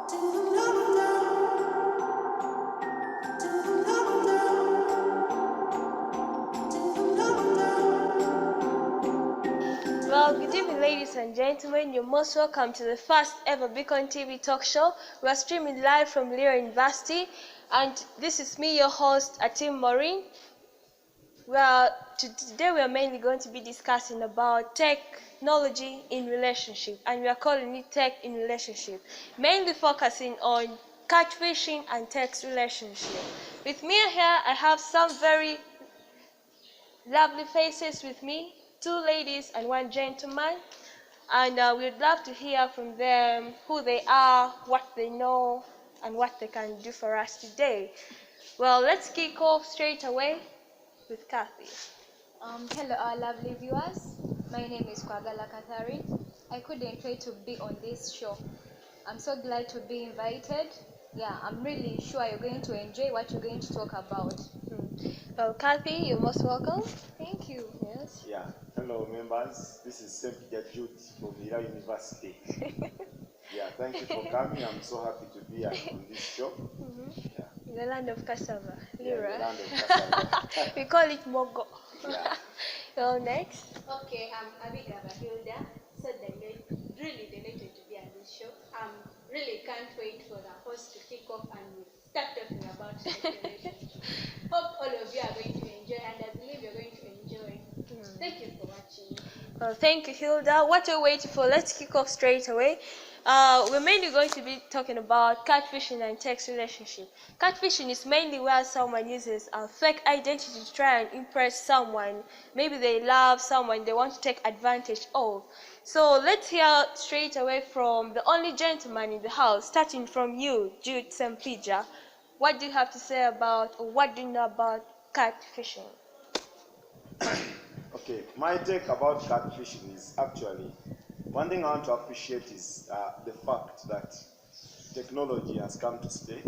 Well, good evening, ladies and gentlemen. You're most welcome to the first ever Beacon TV talk show. We're streaming live from Lira University, and this is me, your host, Atim Maureen. Today we are mainly going to be discussing about technology in relationship, and we are calling it Tech in Relationship, mainly focusing on catfishing and text relationship. With me here, I have some very lovely faces with me, 2 ladies and 1 gentleman, and we'd love to hear from them who they are, what they know, and what they can do for us today. Well, let's kick off straight away with Kathy. Hello, our lovely viewers. My name is Kwagala Katharine. I couldn't wait to be on this show. I'm so glad to be invited. Yeah, I'm really sure you're going to enjoy what you're going to talk about. Well, Kathy, you're most welcome. Thank you. Yes. Yeah, hello members. This is St. Jude from Lira University. Yeah, thank you for coming. I'm so happy to be on this show. Yeah. In the land of cassava, Yeah, Lira. the land of cassava. We call it Mogo. Yeah. Well, next. Okay, I'm Abigaba Hilda. So really delighted to be on this show. Really can't wait for the host to kick off and we start talking about relationship. Hope all of you are going to enjoy, and I believe you're going to enjoy. Thank you for watching. Well, thank you, Hilda. What are we waiting for? Let's kick off straight away. We're mainly going to be talking about catfishing and text relationship. Catfishing is mainly where someone uses a fake identity to try and impress someone. Maybe they love someone they want to take advantage of. So let's hear straight away from the only gentleman in the house, starting from you, Jude Sempija. What do you have to say about, or what do you know about catfishing? Okay, my take about catfishing is actually one thing I want to appreciate is the fact that technology has come to stay,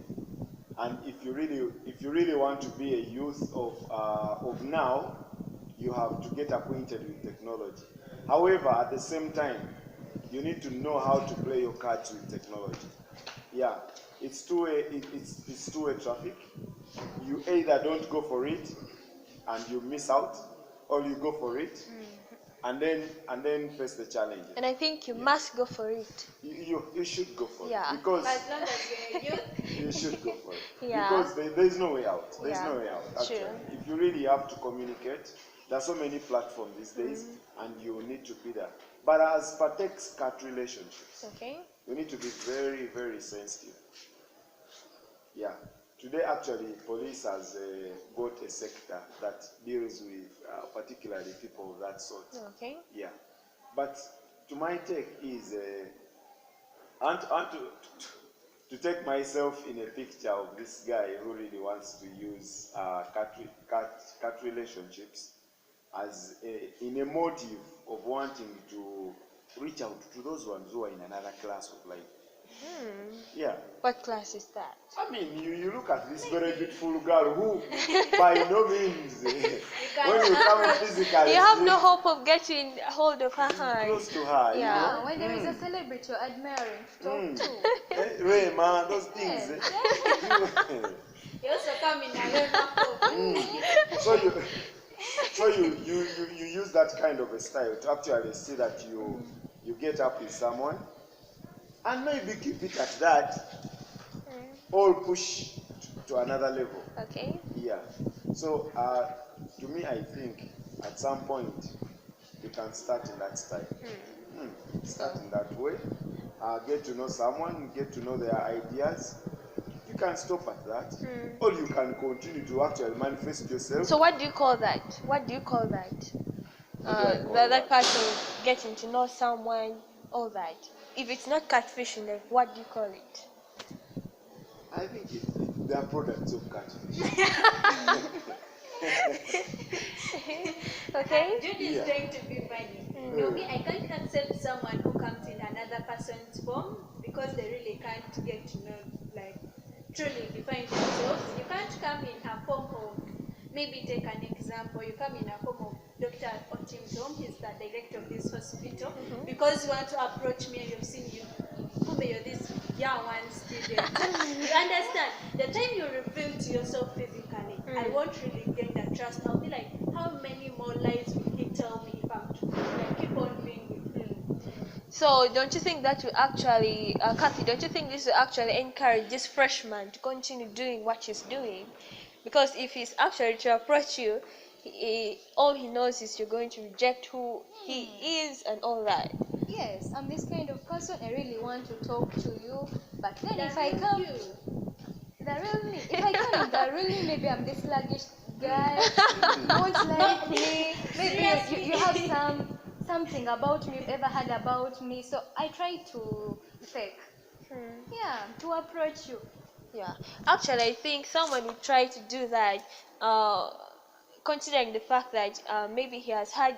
and if you really want to be a youth of now, you have to get acquainted with technology. However, at the same time, you need to know how to play your cards with technology. Yeah, it's two-way. It's two-way traffic. You either don't go for it and you miss out, or you go for it and then face the challenge. And I think you must go for it. You should go for Yeah. it, because As long as you're a youth. you should go for it. Yeah. Because there's no way out. There's Yeah. no way out. Actually, True. if you really have to communicate, there are so many platforms these days, and you need to be there. But as per text cat relationships, Okay. you need to be very, very sensitive. Yeah. Today, actually, police has got a sector that deals with particularly people of that sort. Okay. Yeah. But to my take is, I want to take myself in a picture of this guy who really wants to use cat relationships as in a motive of wanting to reach out to those ones who are in another class of life. Yeah. What class is that? I mean, you look at this very beautiful girl who, by no means, when you come physically, You have no hope of getting hold of her hand. close to her, Yeah. When there is a celebrity you're admiring, talk to. Ray, man, those things. You also come in a So you use that kind of a style to actually see that you get up with someone, and maybe keep it at that, or push to another level. Okay. Yeah. So to me, I think at some point you can start in that style. Start in that way. Get to know someone, get to know their ideas. You can stop at that, or you can continue to actually manifest yourself. So what do you call that? What do you call that? What do I call That that? part of getting to know someone, all that. If it's not catfishing, like what do you call it? I think they are products of catfish. Okay. Judy is trying to be funny. No, me, I can't accept someone who comes in another person's form because they really can't get to know, like, truly define themselves. You can't come in a form of, maybe take an example, you come in a form of Dr. Otim's home, he's the director of this hospital, because you want to approach me and you've seen you, you're this yeah, one student. You understand? The time you reveal to yourself physically, I won't really gain that trust. I'll be like, how many more lies will he tell me if I'm to like keep on being with him? So don't you think that will actually, Kathy, don't you think this will actually encourage this freshman to continue doing what he's doing? Because if he's actually to approach you, all he knows is you're going to reject who he is and all that. Yes, I'm this kind of person. I really want to talk to you, but then The if I real come, you. the real me, if I come in the real me, maybe I'm this sluggish guy. Won't like me. Maybe you have something about me you've ever heard about me. So I try to fake. Yeah, to approach you. Yeah, actually, I think someone would try to do that, uh, considering the fact that maybe he has had,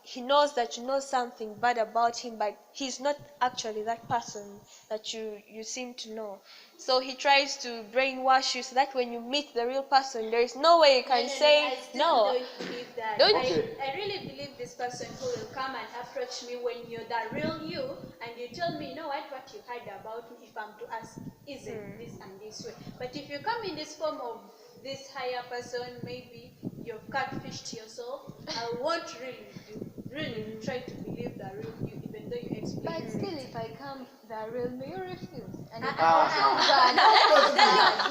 he knows that you know something bad about him, but he's not actually that person that you seem to know. So he tries to brainwash you so that when you meet the real person, there is no way you can say I still no. don't believe that. Don't Okay. I really believe this person who will come and approach me when you're the real you and you tell me, you know what you heard about me, if I'm to ask, is it this and this way? But if you come in this form of this higher person, maybe you've catfished yourself, I won't really try to believe the real you, even though you explain But it. still, if I come the real me, you refuse. And it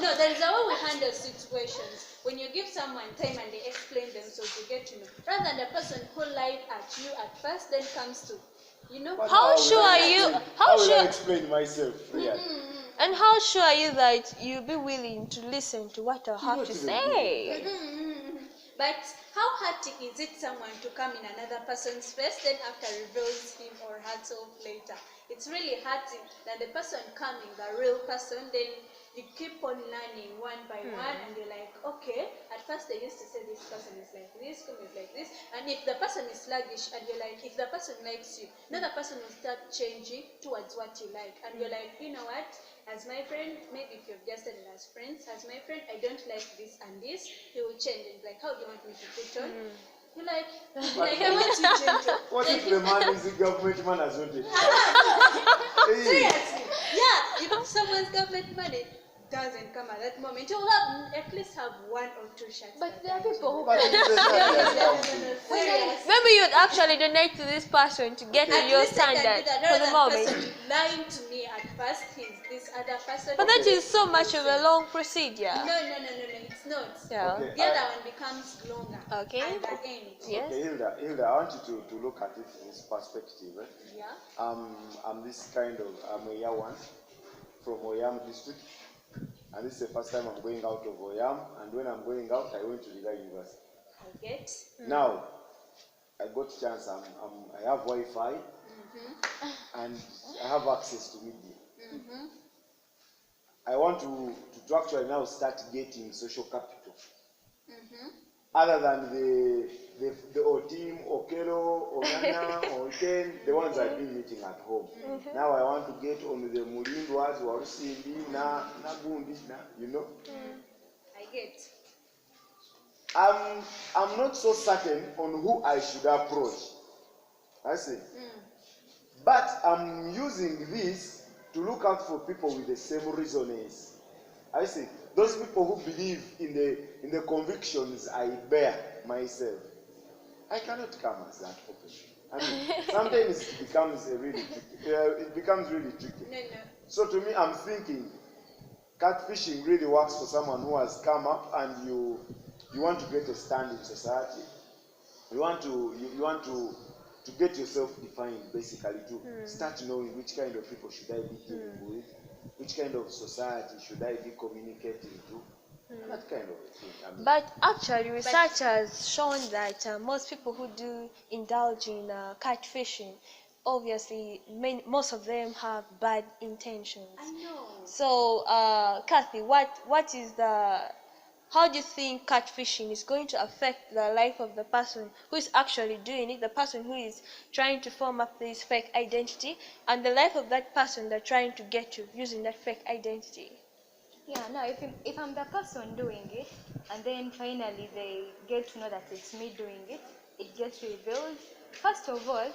No, there is a way we handle situations. When you give someone time and they explain themselves, you get to know. Rather than the person who lied at you at first, then comes to, you know. But How will sure I are you? explain- How How will I sure? explain myself? Really? And how sure are you that you'll be willing to listen to what I have not to even say? But how hurting is it someone to come in another person's face, then after reveals him or herself later? It's really hurting than the person coming, the real person, then you keep on learning one by one, and you're like, okay, at first they used to say this person is like this, come is like this, and if the person is sluggish, and you're like, if the person likes you, another person will start changing towards what you like, and you're like, you know what, as my friend, maybe if you've just started as friends, as my friend, I don't like this and this, he will change and be like, how do you want me to put on? You're like, I want you gentle. What if the man is a government man as well? Hey. Seriously, yeah, if someone's government money doesn't come at that moment, you'll have at least have one or two shots. But there are people who But can. it's a Serious. Maybe you'd actually donate to this person to get to At your least I can do standard that for rather the than moment. person lying to me at first. He's this other person. But that Okay. is so much of a long procedure. No, it's not. Yeah. Okay. The other one becomes longer. Okay. At the end. Yes. Okay, Hilda, I want you to look at it from this perspective. Yeah. I'm this kind of, I'm a year one from Oyam district, and this is the first time I'm going out of Oyam, and when I'm going out, I went to Lira University. I get. Now, I got chance, I have Wi-Fi, and I have access to media. I want to actually now start getting social capital. Other than the Otim, Okelo, Onana, Oten, the ones I've been meeting at home. Now I want to get on the Mulindwas, Warusindi, Nagundi, you know. I get. I'm not so certain on who I should approach. I see. But I'm using this to look out for people with the same reasonings. I see. Those people who believe in the convictions I bear myself. I cannot come as that open. I mean, sometimes it becomes really tricky. No. So to me, I'm thinking catfishing really works for someone who has come up and you want to get a stand in society. You want to get yourself defined, basically, to start knowing which kind of people should I be dealing with, which kind of society should I be communicating to, that kind of thing. I mean, But actually, research has shown that most people who do indulge in catfishing, obviously, most of them have bad intentions. I know. So, Kathy, what is how do you think catfishing is going to affect the life of the person who is actually doing it, the person who is trying to form up this fake identity, and the life of that person they're trying to get to using that fake identity? Yeah, no, if I'm the person doing it, and then finally they get to know that it's me doing it, it gets revealed. First of all,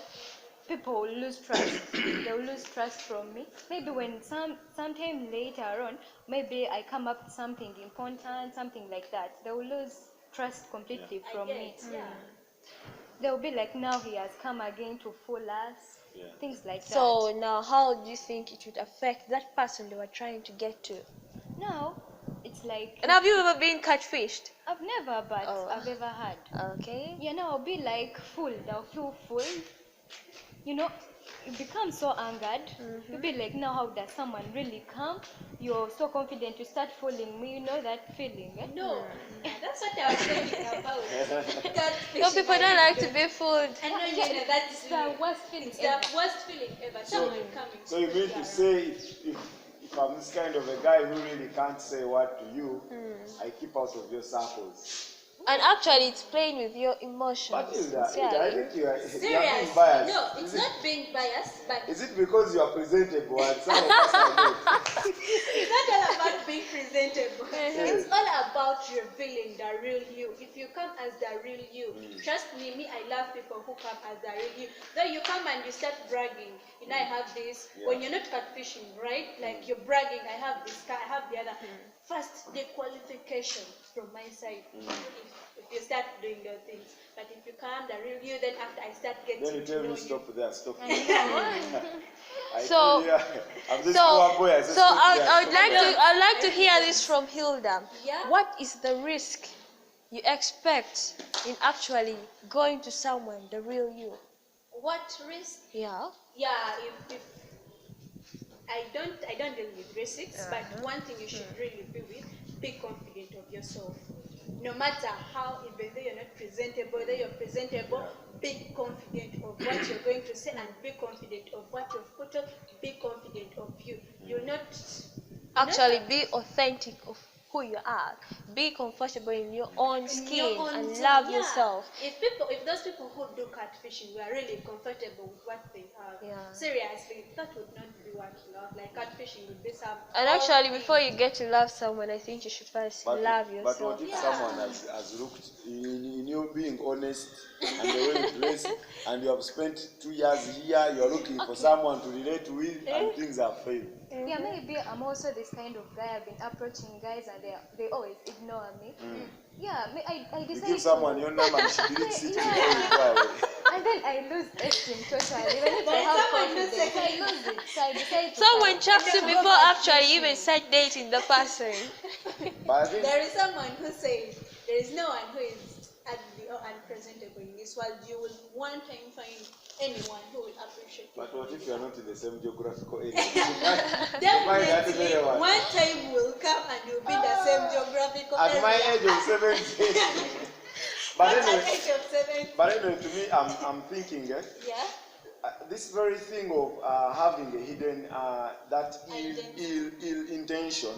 people will lose trust. They will lose trust from me. Maybe when sometime later on, maybe I come up with something important, something like that, they will lose trust completely from me. They'll be like, now he has come again to fool us. Things like that. So now, how do you think it would affect that person they were trying to get to? Now, it's like... And have you ever been catfished? I've never, but I've ever had. Okay. Yeah, now I'll be like fooled. I'll feel fooled. You know, you become so angered. You'll be like, now how does someone really come? You're so confident, you start fooling me. You know that feeling, eh? No, that's what I was thinking about. Some people don't like to be fooled. I know, you know, that's the worst feeling it's ever. the worst feeling ever. Someone coming. So you mean to say if I'm this kind of a guy who really can't say what to you, I keep out of your circles. And actually, it's playing with your emotions. But Hilda, I sincerely. think you are Serious? being biased. No, it's not being biased, but Is it because you are presentable and some of us are not? it's not all about being presentable. It's all about revealing the real you. If you come as the real you, trust me, I love people who come as the real you. Though you come and you start bragging, you know, I have this. When you're not catfishing, right? Like you're bragging, I have this car, I have the other. First, the qualification from my side. If you start doing those things, but if you come the real you, then after I start getting Then you to tell know me stop there, stop. So, I'm this poor boy. I said, so stop there, I'd like to hear this from Hilda. Yeah. What is the risk you expect in actually going to someone, the real you? What risk? Yeah. Yeah, if I don't deal with risks, but one thing you should really be confident of yourself. No matter how, even though you're not presentable, though you're presentable, be confident of what you're going to say and be confident of what you've put up, be confident of you. You'll not Actually, be authentic of who you are. Be comfortable in your own in skin your own and skin, love yeah. yourself. If those people who do catfishing were really comfortable with what they have, seriously, that would not be what love. Like catfishing would be some. And actually, before you get to love someone, I think you should first love yourself. But what if someone has looked in you being honest and the way you dress, and you have spent 2 years here, you are looking for someone to relate with, and things have failed? Yeah, maybe I'm also this kind of guy. I've been approaching guys and they always ignore me. Yeah, I You decided give someone your number and she deletes it before you go away. and then I lose esteem totally. Even if I have confidence, I lose it. So I decided to Someone checks you before actually you even start dating the person. But I think There is someone who says there is no one who is ugly or unpresentable in this world. You will one time find anyone who will appreciate you. But what if you are not in the same geographical area? Definitely, one time will come and you'll be in the same geographical area. At my age of 17. But age of 17. But anyway, to me, I'm thinking, Yeah. This very thing of having a hidden that ill intention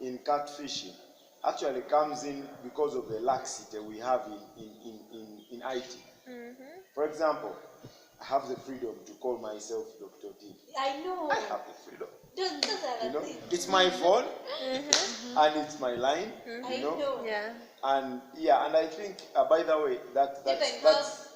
in catfishing actually comes in because of the laxity we have in IT. For example, I have the freedom to call myself Dr. D. I know. I have the freedom. Those are the things. It's my phone and it's my line. I know. Yeah. And I think, by the way, that's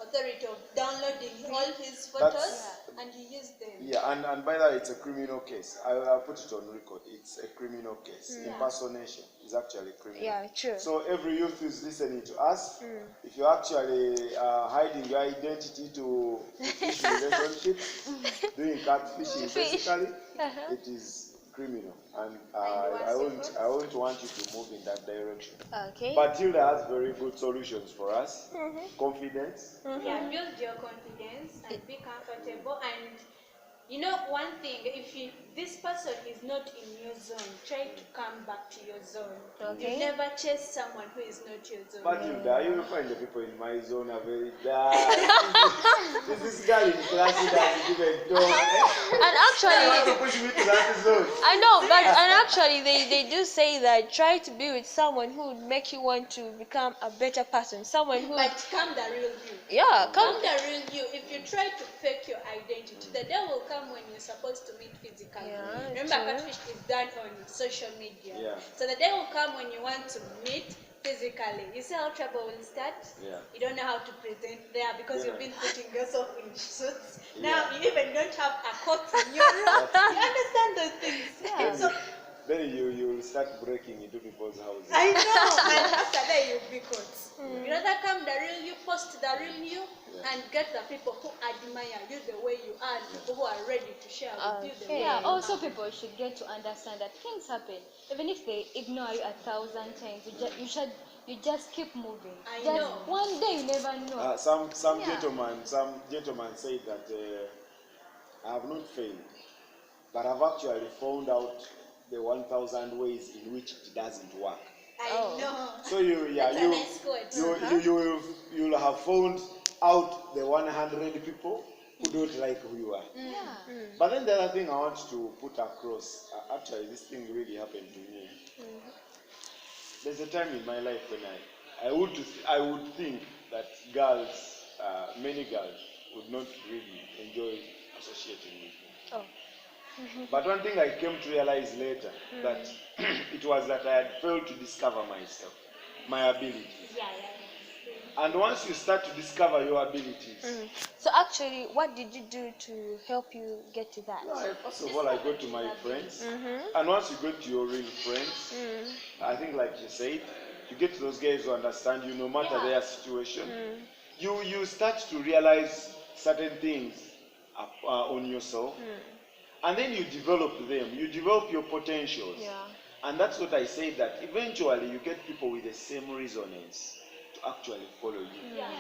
Authority of downloading all his photos and he used them. Yeah, and by the way, it's a criminal case. I'll put it on record. It's a criminal case. Impersonation is actually criminal. Yeah, true. So every youth who's listening to us, if you're actually hiding your identity to fish relationships, doing catfishing, basically, it is criminal, and I won't want you to move in that direction. Okay. But Hilda has very good solutions for us. Confidence. Yeah, build your confidence and be comfortable. And you know one thing, if this person is not in your zone, try to come back to your zone. Okay. You never chase someone who is not your zone. But Hilda, you will find the people in my zone are very bad. This girl in class who doesn't even know. And actually, You want to push me to that zone. I know, but and actually they do say that try to be with someone who would make you want to become a better person. Someone who But come the real you. come. Come the real you. If you try to fake your identity, the day will come when you're supposed to meet physically. Remember, catfish is done on social media. Yeah. So the day will come when you want to meet physically. You see how trouble will start? Yeah. You don't know how to present there because Yeah. you've been putting yourself in suits. Yeah. Now you even don't have a coat in your room. You understand those things? Yeah. So Then you will start breaking into people's houses. I know, and after that you'll be caught. You rather come the real you, post the real you, and get the people who admire you the way you are, people who are ready to share with you the way Yeah, you also are. people should get to understand that things happen. Even if they ignore you 1,000 times, you just keep moving. I Just know. one day you never know. Some Yeah. gentleman said that I have not failed, but I've actually found out the 1,000 ways in which it doesn't work. I know. So That's a nice quote. you'll have found out the 100 people who don't like who you are. Yeah. But then the other thing I want to put across, actually this thing really happened to me. There's a time in my life when I would think that girls, many girls, would not really enjoy associating with me. Oh. But one thing I came to realize later that it was that I had failed to discover myself, my abilities. Yeah. And once you start to discover your abilities, So actually, what did you do to help you get to that? first of all, I go to my friends. And once you go to your real friends, I think like you said, you get to those guys who understand you no matter their situation. You start to realize certain things on yourself. And then you develop them. You develop your potentials. Yeah. And that's what I say, that eventually you get people with the same resonance to actually follow you. Yeah.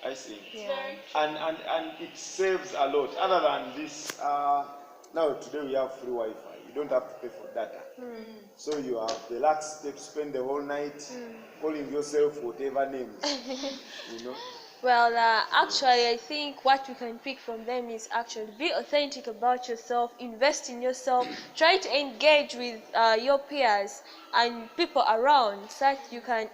I see. Yeah. And it saves a lot. Other than this, now today we have free Wi-Fi. You don't have to pay for data. So you have the lax to spend the whole night calling yourself whatever names. You know? Well, actually, I think what we can pick from them is actually be authentic about yourself, invest in yourself, try to engage with your peers and people around so that you can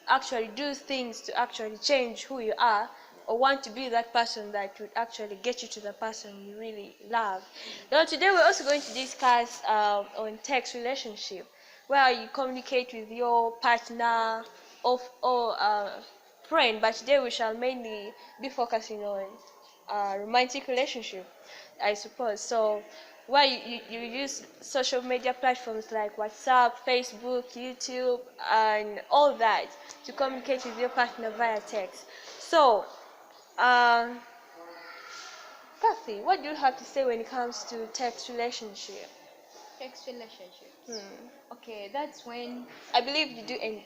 actually do things to actually change who you are or want to be that person that would actually get you to the person you really love. Now, today we're also going to discuss on text relationship, where you communicate with your partner or friend, but today we shall mainly be focusing on romantic relationship, I suppose. So where you use social media platforms like WhatsApp, Facebook, YouTube, and all that to communicate with your partner via text. So, Kathy, what do you have to say when it comes to text relationship? Text relationships. Okay, that's when. I believe you do, and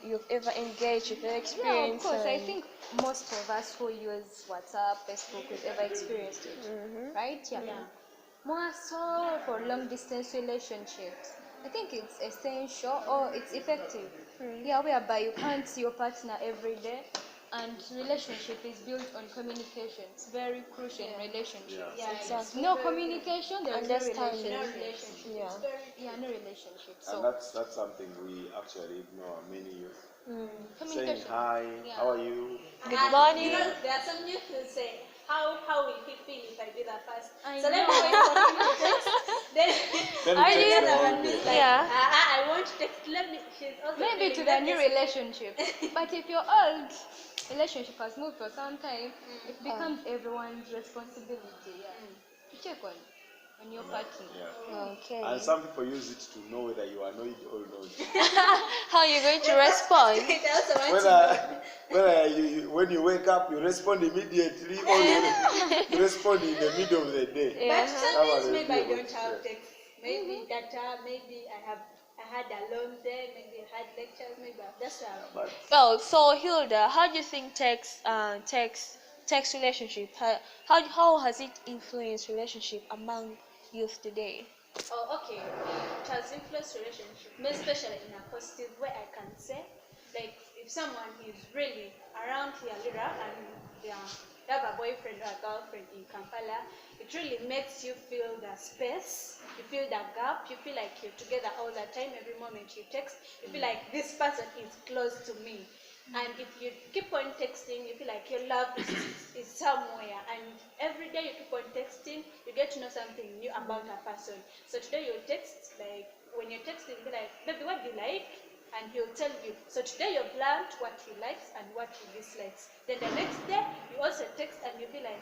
you've ever engaged with your Yeah, of experience. course. I think most of us who use WhatsApp, Facebook, we've ever experienced it, right? Yeah. More so for long distance relationships. I think it's essential or it's effective. Yeah, whereby you can't see your partner every day, and relationship is built on communication. It's very crucial in relationships. Yeah. Exactly. No communication, there's no Understanding. relationship. Yeah. It's very Yeah, no relationship. And So that's something we actually ignore, many youth. Saying communication. hi, Yeah. how are you? Good morning. You know, there are some youth who say, how will he feel if I do that first? I So let me know. wait for him to text. Then Then Are it you- takes the the other whole one is day. like, Yeah. I want to text. She's also Maybe to feeling the that new this- relationship. But if your old relationship has moved for some time, it becomes everyone's responsibility. Yeah. To check on your partner. Yeah. Okay. And some people use it to know whether you are annoyed or not. How are you going to respond? I also want to know. Whether when you wake up, you respond immediately or you respond in the middle of the day. But sometimes How maybe I are you don't able have to- text. Maybe data, maybe I had a long day, maybe I had lectures, maybe that's why But Oh, so Hilda, how do you think text relationship? How has it influenced relationship among youth today? Oh, okay. It has influenced relationship, especially in a positive way. I can say, like, if someone is really around here, Lira, and they have a boyfriend or a girlfriend in Kampala, it really makes you feel the space. You feel the gap. You feel like you're together all the time. Every moment you text, you feel like this person is close to me. And if you keep on texting, you feel like your love is somewhere. And every day you keep on texting, you get to know something new about a person. So today you text, like when you're texting, you be like, baby, what do you like? and he'll tell you, so today you've learned what he likes and what he dislikes. Then the next day, you also text and you'll be like,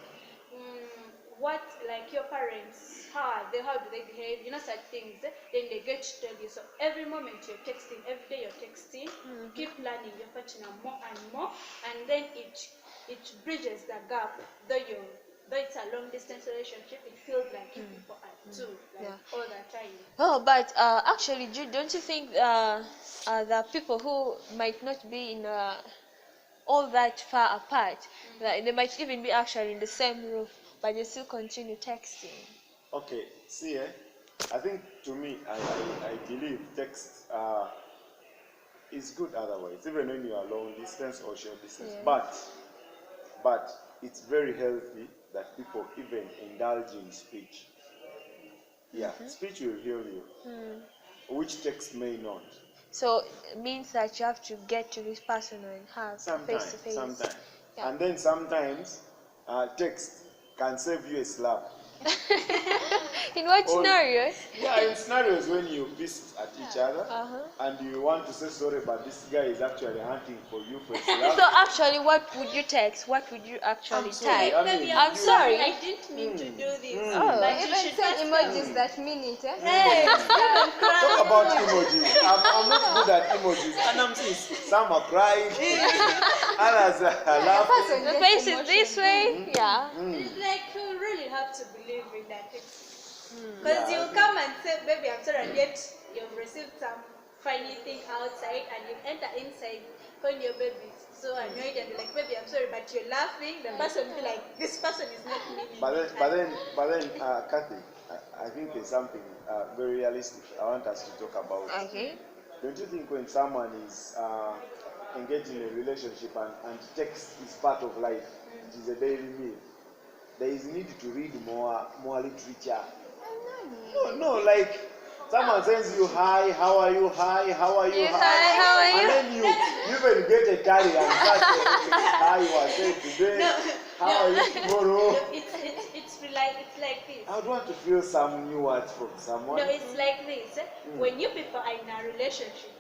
what, like your parents, how do they behave, such things. Then they get to tell you. So every moment you're texting, every day you're texting, keep learning your partner more and more, and then it bridges the gap. Though it's a long distance relationship, it feels like you people are two, all the time. Oh, but actually, don't you think the people who might not be in all that far apart, like, they might even be actually in the same room, but they still continue texting? Okay, see, I think to me, I believe text is good otherwise, even when you are long distance or short distance. Yes. But it's very healthy that people even indulge in speech. Yeah, speech will heal you, which text may not. So it means that you have to get to this person and have face to face. Sometimes. Yeah. And then sometimes text can save you a slap. In what scenario? Yeah, in scenarios when you pissed at each other and you want to say sorry, but this guy is actually hunting for you for a slap. So actually, what would you text? What would you actually type? I'm sorry. I didn't mean to do this. Oh, But you even should send first emojis that mean it. Hey, Talk about emojis. I'm not good at emojis. And I'm seeing some are crying, others are laughing. The face is this way. Yeah. It's like you really have to believe in that text. Because you come and say, baby, I'm sorry, and yet you've received some funny thing outside, and you enter inside when your baby is so annoyed and you're like, baby, I'm sorry, but you're laughing. The person will be like, this person is not meaning it. But then, Kathy, I think there's something very realistic I want us to talk about. Okay. Don't you think when someone is engaged in a relationship and text is part of life, it is a daily meal, there is need to read more literature. No, like someone sends you hi, how are you, hi, how are you, Hi, how are you? and then you even get a carry and start hi, you are saying today, how are you tomorrow? No, it's like this. I would want to feel some new words from someone. No, it's like this. When you people are in a relationship,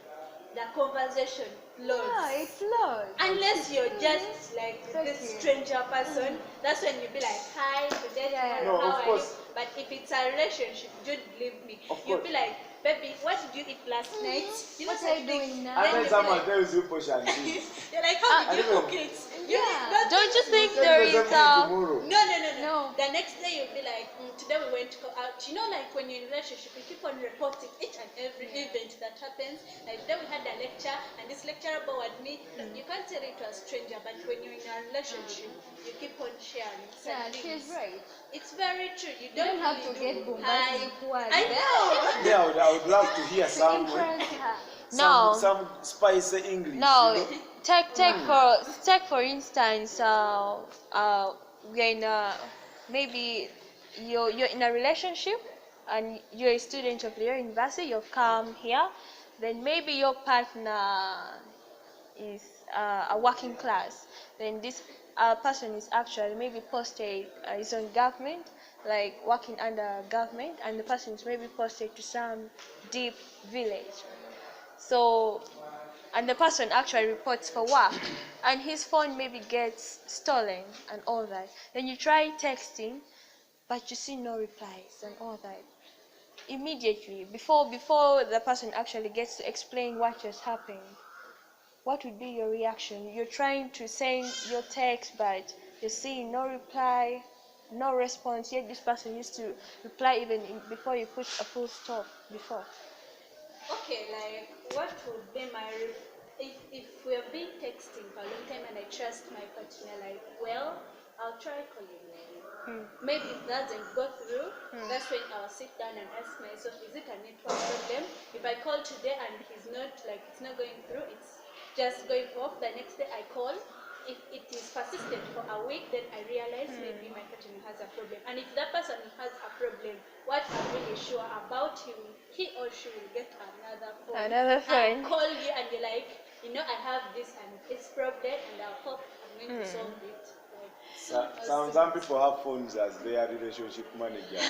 the conversation flows. Yeah, it flows. Unless you're just like this stranger person, that's when you be like, hi, today, tomorrow, No, how of are course. you? But if it's a relationship, don't believe me. Of You'll course. be like, baby, what did you eat last night? You know What are you such things. doing now? And Then then you'll be someone like, tells you push and eat. you're like, how did you I cook it? Yeah. Don't you think Tell there me is something tomorrow. No. The next day you'll be like, today we went to go out. You know, like when you're in a relationship, you keep on reporting each and every event that happens. Like today we had a lecture, and this lecturer bored me. You can't tell it to a stranger, but when you're in a relationship, you keep on sharing. Yeah, things. she's right. It's very true. You You don't don't have really to get do bombastic words. I know. Yeah, I would love to hear some Impress her. No. some spicy English. No, You know? take for instance, when maybe you're in a relationship and you're a student of your university, you've come here, then maybe your partner is a working class, then this person is actually maybe posted is on government, like working under government, and the person is maybe posted to some deep village. So, and the person actually reports for work, and his phone maybe gets stolen and all that. Then you try texting, but you see no replies and all that. Immediately, before the person actually gets to explain what just happened, what would be your reaction? You're trying to send your text, but you're seeing no reply, no response. Yet this person used to reply even before you put a full stop before. Okay, like what would be my if we have been texting for a long time and I trust my partner, like, well, I'll try calling him. Maybe if that doesn't go through, that's when I'll sit down and ask myself, is it a network problem? If I call today and he's not, like, it's not going through, it's just going off, the next day I call. If it is persistent for a week, then I realize maybe my partner has a problem. And if that person has a problem, what I'm really sure about, he or she will get another phone. Another phone. And call you and you're like, I have this and it's problem, and I hope I'm going to solve it. Some people have phones as their relationship manager.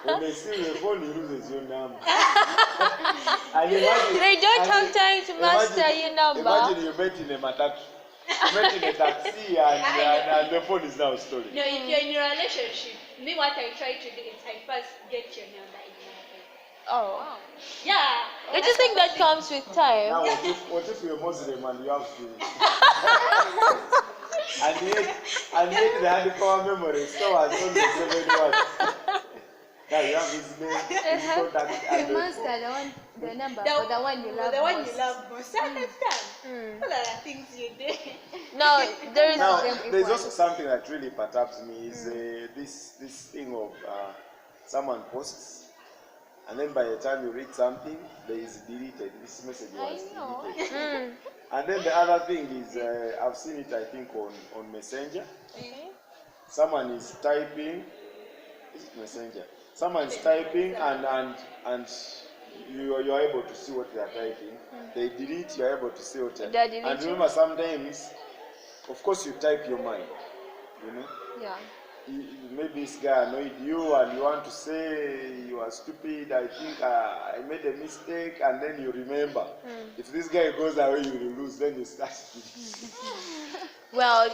When they see the phone, he loses your number. And imagine, They don't have time to master imagine, your number. Imagine you met in a matatu. You met in a taxi and the phone is now stolen. No, if you're in a relationship, me what I try to do is I first get your number in my head. Oh. Yeah. Don't you think that comes with time? Now what if you're Muslim and you have to and yet the hardcore memory so has only 71. Now you have his name, his contact, and You master the number for the one you love the one most. you love most. Understand? What are the things you do? No, there's now them there's equal. also something that really perturbs me is this thing of someone posts. And then by the time you read something, there is deleted. This message was deleted. And then the other thing is, I've seen it, I think, on Messenger. Okay. Someone is typing. Is it Messenger? Someone is typing, and you're able to see what they are typing. They delete. You're able to see what they're. They're deleting. And remember, sometimes, of course, you type your mind. You know. Yeah. Maybe this guy annoyed you and you want to say you are stupid, I think I made a mistake, and then you remember. If this guy goes away, you will lose, then you start. Well,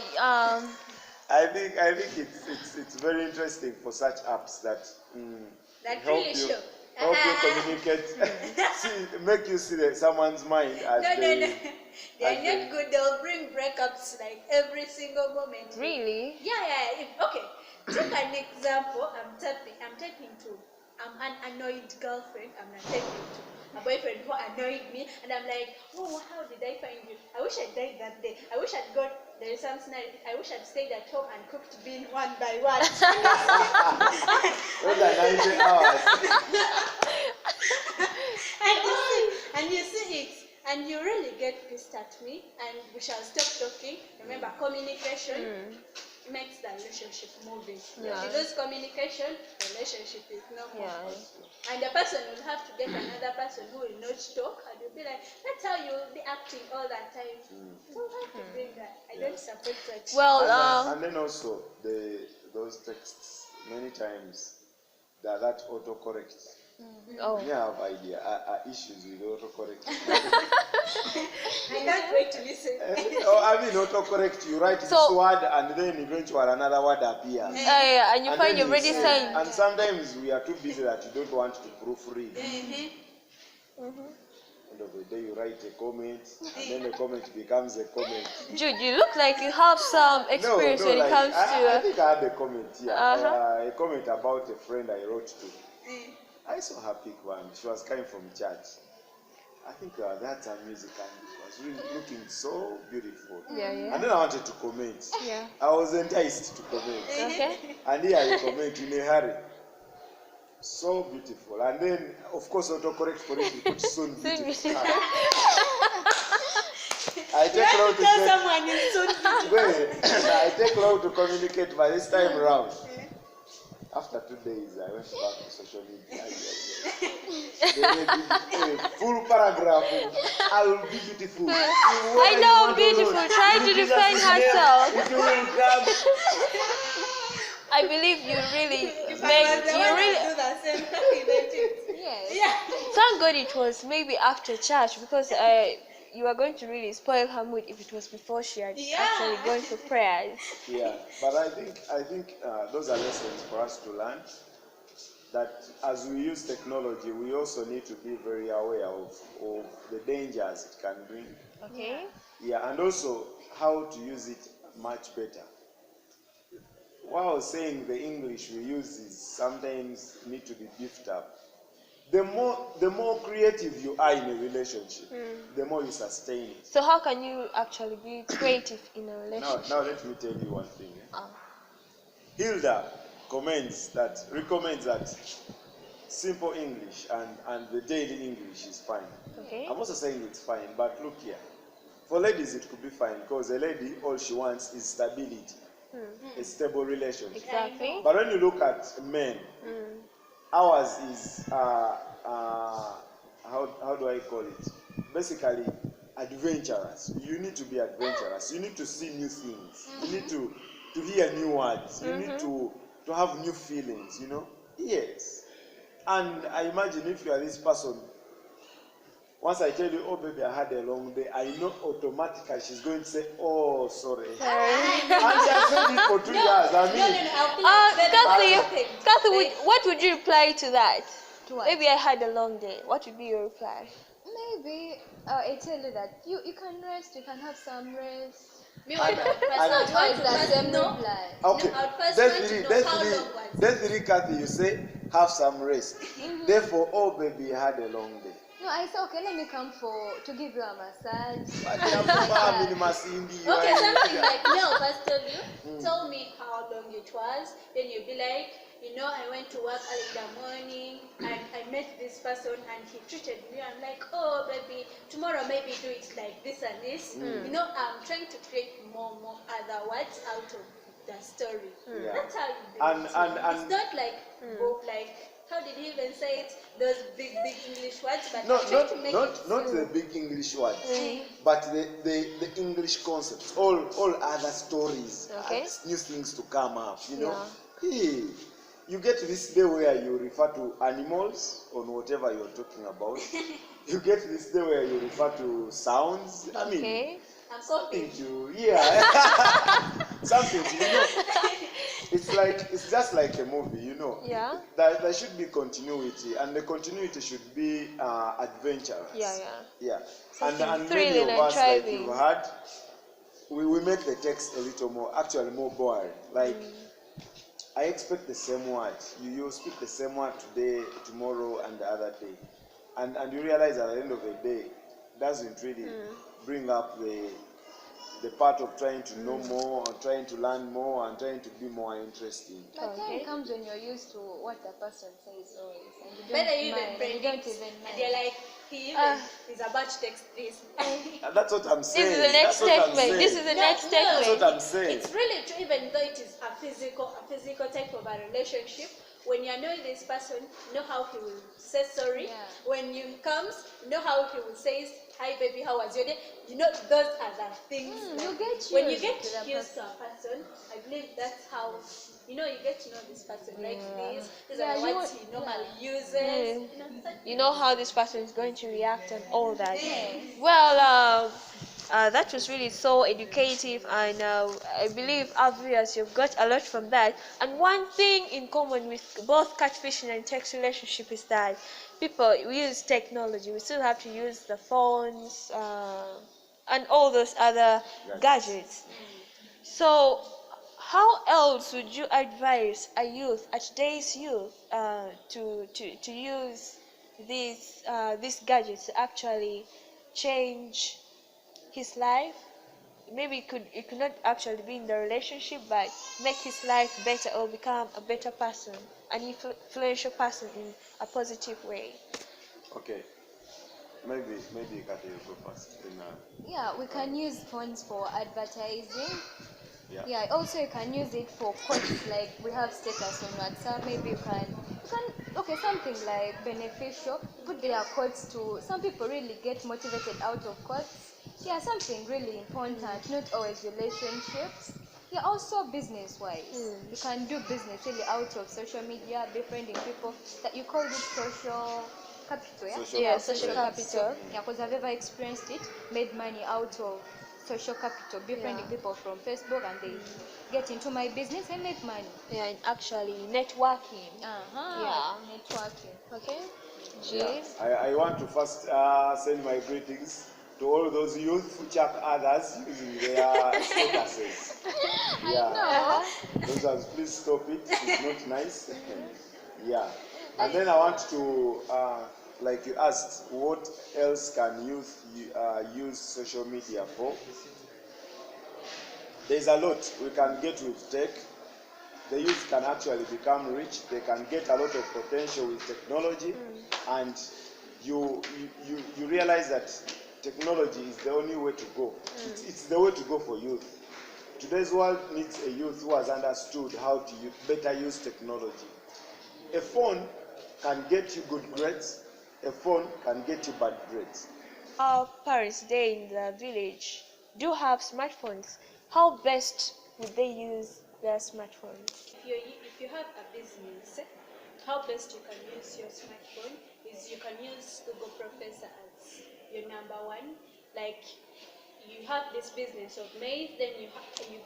I think it's very interesting for such apps that That help really you show. communicate, make you see someone's mind as No. they They're not good. They'll bring breakups like every single moment. really? Yeah. Okay. Take an example. I'm talking to an annoyed girlfriend. I'm not talking to a boyfriend who annoyed me, and I'm like, oh, how did I find you? I wish I died that day. I wish I'd got. There is some scenario. I wish I'd stayed at home and cooked bean one by one. those are 90 hours. and you see it, and you really get pissed at me, and we shall stop talking. Remember, communication makes the relationship moving. Yeah. If you lose communication, the relationship is not moving. Yeah. And the person will have to get another person who will not talk, and you'll be like, that's how you'll be acting all that time. So how to bring that? I don't support such. Well, And then also those texts many times that autocorrect. oh. You have idea issues with autocorrect. I can't wait to listen. Autocorrect. You write this word and then eventually another word appears. Yeah, and you find then you've already say- signed. And sometimes we are too busy that you don't want to proofread. End of the day, you write a comment, and then the comment becomes a comment. Jude, you look like you have some experience when it comes I to. think I had a comment here. Uh-huh. A comment about a friend I wrote to. I saw her pic one. She was coming from church. I think that's her music, and it was really looking so beautiful. Yeah. And then I wanted to comment. Yeah. I was enticed to comment. Okay. And here I comment in a hurry. So beautiful. And then, of course, autocorrect for it, you put soon beautiful. I take long to Tell someone is so wait, I take long to communicate, but this time around, after 2 days, I went back to social media. Full paragraph. I will be beautiful. I know, beautiful. Trying to defend herself. It will come. I believe you really If make I was the you one really. to do the same thing, Yes. yeah. Thank God it was maybe after church, because you were going to really spoil her mood if it was before she had actually gone for prayers. Yeah, but I think those are lessons for us to learn. That as we use technology, we also need to be very aware of the dangers it can bring. Okay. Yeah, and also how to use it much better. What I was saying, the English we use is sometimes need to be beefed up. The more creative you are in a relationship, the more you sustain it. So how can you actually be creative in a relationship? Now let me tell you one thing. Hilda recommends that simple English and the daily English is fine. Okay. I'm also saying it's fine, but look here. For ladies, it could be fine because a lady, all she wants is stability, a stable relationship. Exactly. But when you look at men, ours is how do I call it? Basically, adventurous. You need to be adventurous. You need to see new things. You need to hear new words. You need to have new feelings. You know. Yes. And I imagine if you are this person, Once I tell you, oh baby, I had a long day, I know automatically she's going to say, oh sorry. And she has said it for 2 years. I mean, Kathy, what would you reply to that? To what? Maybe I had a long day. What would be your reply? Maybe I tell you that you can rest, you can have some rest. Me, I would How is first that same know. reply? okay, No, I would first want to know how long was it. that's three, Kathy, you say, have some rest. Therefore, oh baby, I had a long day. No, I said, okay, let me come to give you a massage. But you have to Masindi, Okay, something you like, no, first tell you, tell me how long it was, then you'll be like, you know, I went to work early in the morning, and I met this person, and he treated me, I'm like, oh, baby, tomorrow maybe do it like this and this. You know, I'm trying to create more other words out of the story. Yeah. That's how you do And- it. and- It's not like, like, how did he even say it? Those big English words, but No, I'm trying to make it not the big English words, but the English concepts, all other stories, Okay. new things to come up, you know. Hey, you get to this day where you refer to animals on whatever you're talking about. You get to this day where you refer to sounds. I mean, Okay. I'm something coughing. to, yeah, something to, you know. It's just like a movie, you know. Yeah. There should be continuity, and the continuity should be adventurous. Yeah. And many thrilling of and us, like driving. you've heard, we make the text a little more, actually more boring. Like, I expect the same word. You speak the same word today, tomorrow, and the other day, and you realize at the end of the day, doesn't really bring up the part of trying to know more, or trying to learn more, and trying to be more interesting. But Okay. time comes when you're used to what the person says always, and you Better don't you mind, even and you predict, don't even and mind. you're like, he even is about to text this. And that's what I'm This saying. is the next That's what I'm statement. This is saying. the next That's statement. what I'm saying. It's really true, even though it is a physical type of a relationship. When you know this person, you know how he will say sorry. Yeah. When you comes, you know how he will say, hi baby, how was your day? You know, those are the things. You get when you used get to the used to a person, I believe that's how, you know, you get to know this person like this. These are the you words want- he normally uses. Yeah. You know, such You know how this person is going to react and all that. Yes. Well, that was really so educative, and I believe our viewers, you've got a lot from that. And one thing in common with both catfishing and text relationship is that people, we use technology. We still have to use the phones and all those other gadgets. So how else would you advise a today's youth, to use these gadgets to actually change his life? Maybe it could not actually be in the relationship, but make his life better or become a better person, an influential person in a positive way. Okay. Maybe you can go first. Yeah, we can use phones for advertising. Yeah. Yeah, also you can use it for quotes, like we have status on WhatsApp. Maybe you can okay, something like beneficial. Put their quotes to, some people really get motivated out of quotes. Yeah, something really important, not always relationships. Yeah, also business wise. You can do business really out of social media, befriending people that you call it social capital, yeah? Social Yeah, social capital. Yeah, because I've ever experienced it, made money out of social capital, befriending Yeah. people from Facebook, and they get into my business and make money. Yeah, and actually networking. Yeah. Networking. Okay. Yeah. Jean. I want to first send my greetings to all those youth who check others using their statuses. Yeah. Those ones, please stop it. It's not nice. Yeah. And then I want to, like you asked, what else can youth use social media for? There's a lot we can get with tech. The youth can actually become rich. They can get a lot of potential with technology, and you realize that technology is the only way to go. It's the way to go for youth. Today's world needs a youth who has understood how to better use technology. A phone can get you good grades. A phone can get you bad grades. Our parents there in the village do have smartphones. How best would they use their smartphones? If you have a business, how best you can use your smartphone is you can use Google Professor as your number one. Like, you have this business of maize, then you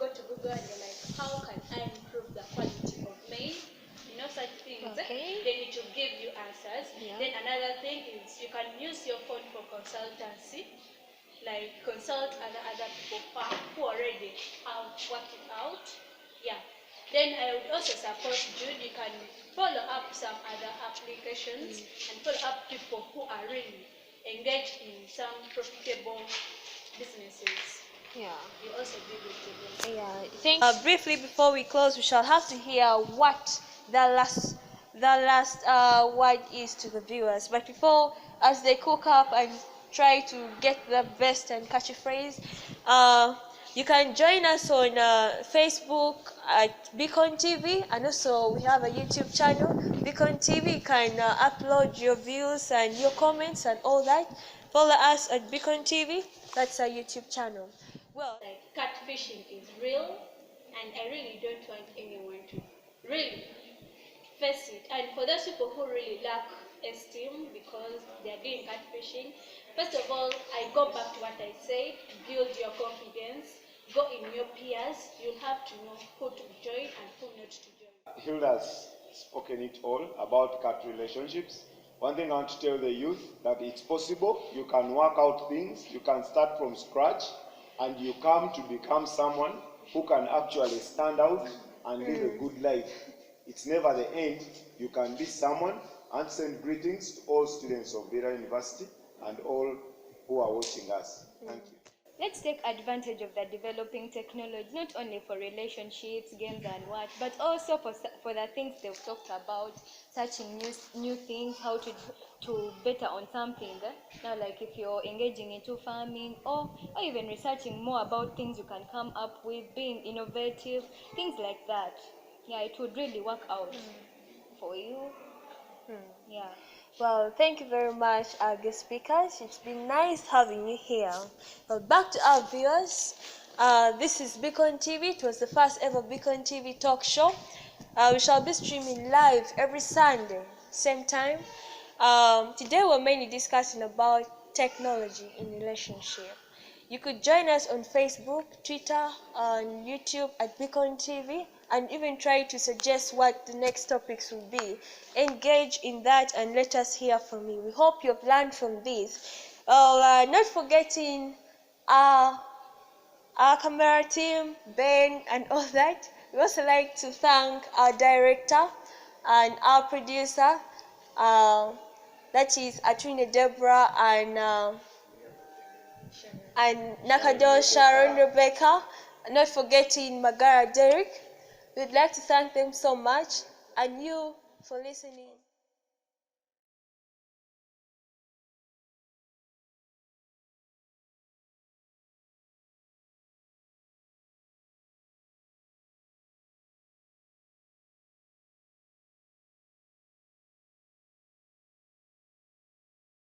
go to Google and you're like, how can I improve the quality of maize? You know, such things. Okay. Then it will give you answers. Yeah. Then another thing is you can use your phone for consultancy, like consult other people who already have worked it out. Yeah. Then I would also support Jude. You can follow up some other applications and follow up people who are really engaged in some profitable businesses. Yeah. You also be good to them. Yeah. Thank. Briefly before we close, we shall have to hear what the last word is to the viewers. But before, as they cook up and try to get the best and catchy phrase, you can join us on Facebook at BeaconTV, and also we have a YouTube channel, BeaconTV. You can upload your views and your comments and all that. Follow us at BeaconTV. That's our YouTube channel. Well, Like, catfishing is real, and I really don't want anyone to really face it. And for those people who really lack esteem because they are doing catfishing, first of all, I go back to what I said: build your confidence, go in your peers. You'll have to know who to join and who not to join. Hilda's spoken it all about cat relationships. One thing I want to tell the youth, that it's possible. You can work out things, you can start from scratch, and you come to become someone who can actually stand out and live a good life. It's never the end. You can be someone. And send greetings to all students of Lira University and all who are watching us. Thank you. Let's take advantage of the developing technology, not only for relationships, games and what, but also for the things they've talked about, searching new things, how to better on something. Now, like if you're engaging into farming or even researching more about things you can come up with, being innovative, things like that. Yeah, it would really work out for you. Yeah. well, thank you very much, our guest speakers. It's been nice having you here. Well, back to our viewers. This is Beacon TV. It was the first ever Beacon TV talk show. We shall be streaming live every Sunday, same time. Today we're mainly discussing about technology in relationship. You could join us on Facebook, Twitter, and YouTube at Beacon TV, and even try to suggest what the next topics will be. Engage in that and let us hear from you. We hope you've learned from this. Well, not forgetting our camera team, Ben, and all that. We also like to thank our director and our producer, that is Atrina Deborah and Nakado Sharon Rebecca, not forgetting Magara Derek. We'd like to thank them so much, and you for listening.